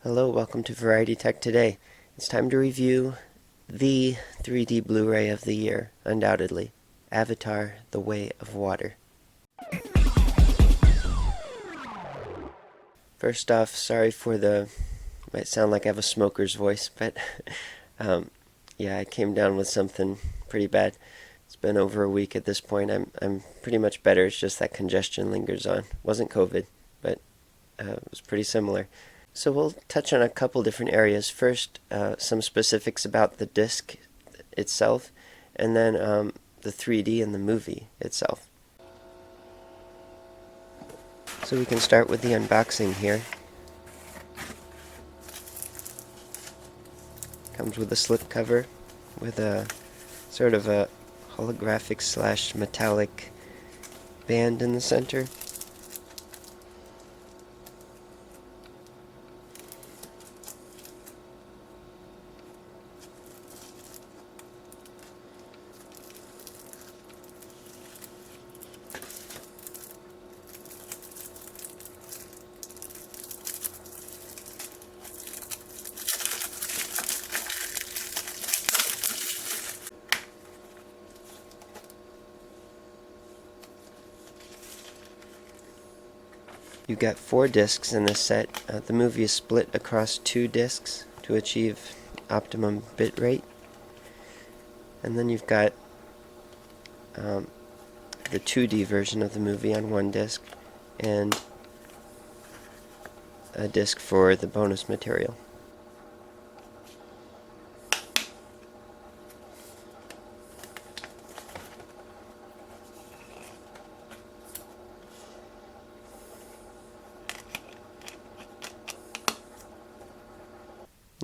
Hello, welcome to Variety Tech Today. It's time to review the 3D Blu-ray of the year, undoubtedly. Avatar: The Way of Water. First off, sorry for might sound like I have a smoker's voice, but yeah, I came down with something pretty bad. It's been over a week at this point. I'm pretty much better. It's just that congestion lingers on. Wasn't COVID, but it was pretty similar. So we'll touch on a couple different areas. First, some specifics about the disc itself, and then the 3D and the movie itself. So we can start with the unboxing here. Comes with a slipcover with a sort of a holographic / metallic band in the center. You got 4 discs in this set. The movie is split across 2 discs to achieve optimum bit rate. And then you've got the 2D version of the movie on one disc and a disc for the bonus material.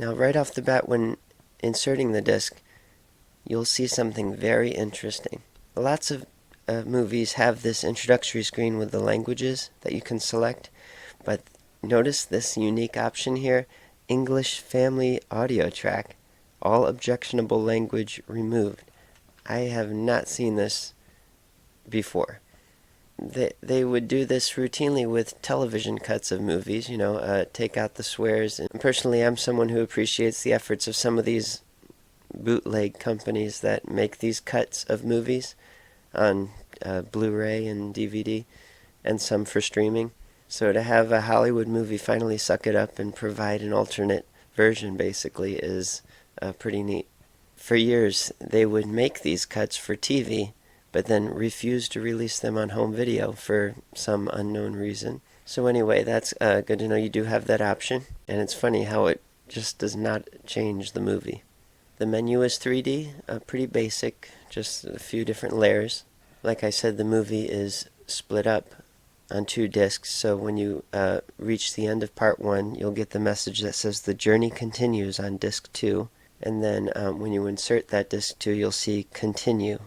Now, right off the bat, when inserting the disc, you'll see something very interesting. Lots of movies have this introductory screen with the languages that you can select, but notice this unique option here, English Family Audio Track, all objectionable language removed. I have not seen this before. They would do this routinely with television cuts of movies, take out the swears. And personally, I'm someone who appreciates the efforts of some of these bootleg companies that make these cuts of movies on Blu-ray and DVD, and some for streaming. So to have a Hollywood movie finally suck it up and provide an alternate version, basically, is pretty neat. For years, they would make these cuts for TV, but then refused to release them on home video for some unknown reason. So anyway, that's good to know you do have that option, and it's funny how it just does not change the movie. The menu is 3D, pretty basic, just a few different layers. Like I said, the movie is split up on 2 discs, so when you reach the end of part 1, you'll get the message that says the journey continues on disc 2, and then when you insert that disc 2, you'll see continue.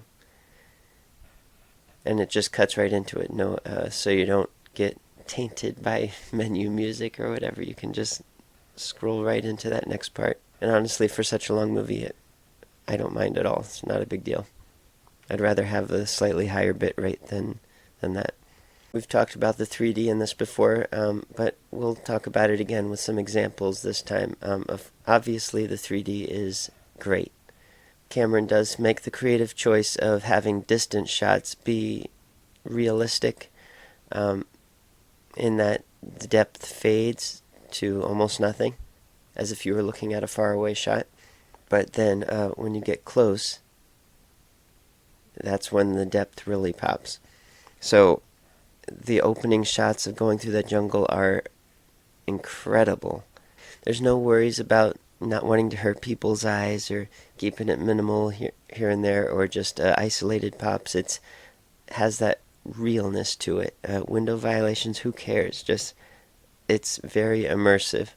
And it just cuts right into it, so you don't get tainted by menu music or whatever. You can just scroll right into that next part. And honestly, for such a long movie, I don't mind at all. It's not a big deal. I'd rather have a slightly higher bit rate than that. We've talked about the 3D in this before, but we'll talk about it again with some examples this time. Obviously, the 3D is great. Cameron does make the creative choice of having distant shots be realistic, in that the depth fades to almost nothing, as if you were looking at a faraway shot. But then when you get close, that's when the depth really pops. So the opening shots of going through that jungle are incredible. There's no worries about not wanting to hurt people's eyes or keeping it minimal here and there, or just isolated pops. It has that realness to it. Window violations, who cares? It's very immersive.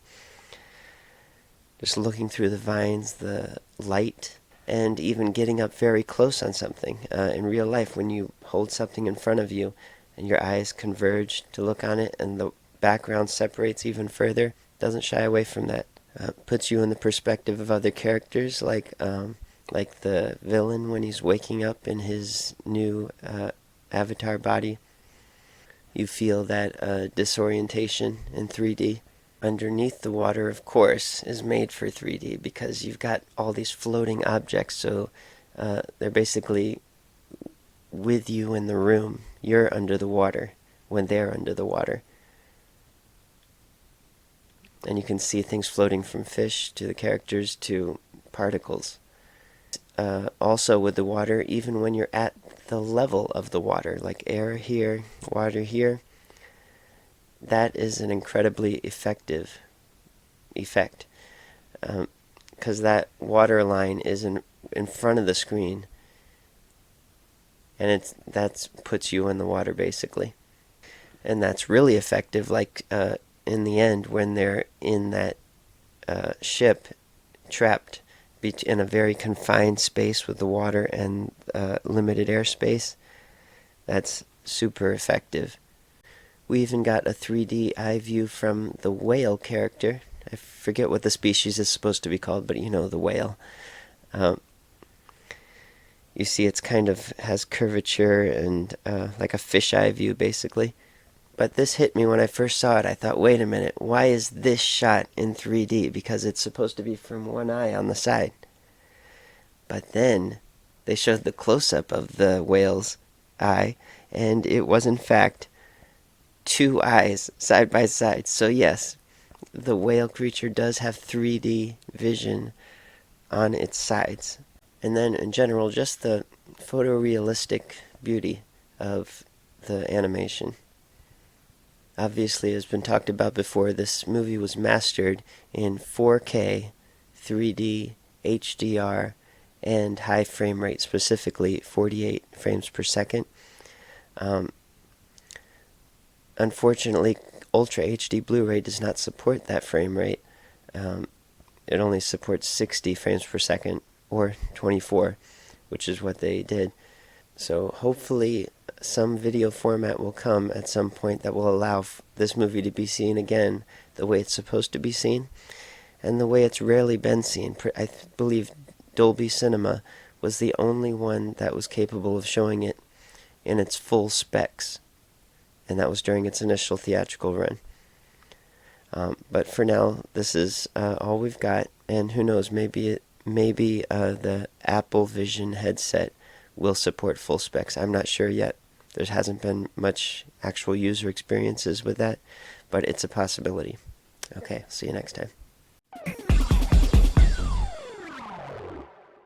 Just looking through the vines, the light, and even getting up very close on something. In real life, when you hold something in front of you and your eyes converge to look on it and the background separates even further, doesn't shy away from that. Puts you in the perspective of other characters, like the villain when he's waking up in his new avatar body. You feel that disorientation in 3D. underneath the water, of course, is made for 3D because you've got all these floating objects, so they're basically with you in the room. You're under the water when they're under the water. And you can see things floating from fish to the characters to particles. Also with the water, even when you're at the level of the water, like air here, water here, that is an incredibly effective effect. Because that water line is in front of the screen, and that puts you in the water basically. And that's really effective, like in the end when they're in that ship trapped in a very confined space with the water and limited airspace. That's super effective. We even got a 3D eye view from the whale character. I forget what the species is supposed to be called, but you know, the whale. You see it's kind of has curvature and like a fisheye view basically. But this hit me when I first saw it. I thought, wait a minute, why is this shot in 3D? Because it's supposed to be from one eye on the side. But then they showed the close-up of the whale's eye, and it was in fact two eyes side by side. So yes, the whale creature does have 3D vision on its sides. And then in general, just the photorealistic beauty of the animation. Obviously, as has been talked about before, this movie was mastered in 4K, 3D, HDR, and high frame rate, specifically 48 frames per second. Unfortunately, Ultra HD Blu-ray does not support that frame rate. It only supports 60 frames per second, or 24, which is what they did. So hopefully some video format will come at some point that will allow this movie to be seen again the way it's supposed to be seen, and the way it's rarely been seen. I believe Dolby Cinema was the only one that was capable of showing it in its full specs, and that was during its initial theatrical run. But for now, this is all we've got, and who knows, maybe the Apple Vision headset will support full specs. I'm not sure yet. There hasn't been much actual user experiences with that, but it's a possibility. Okay, see you next time.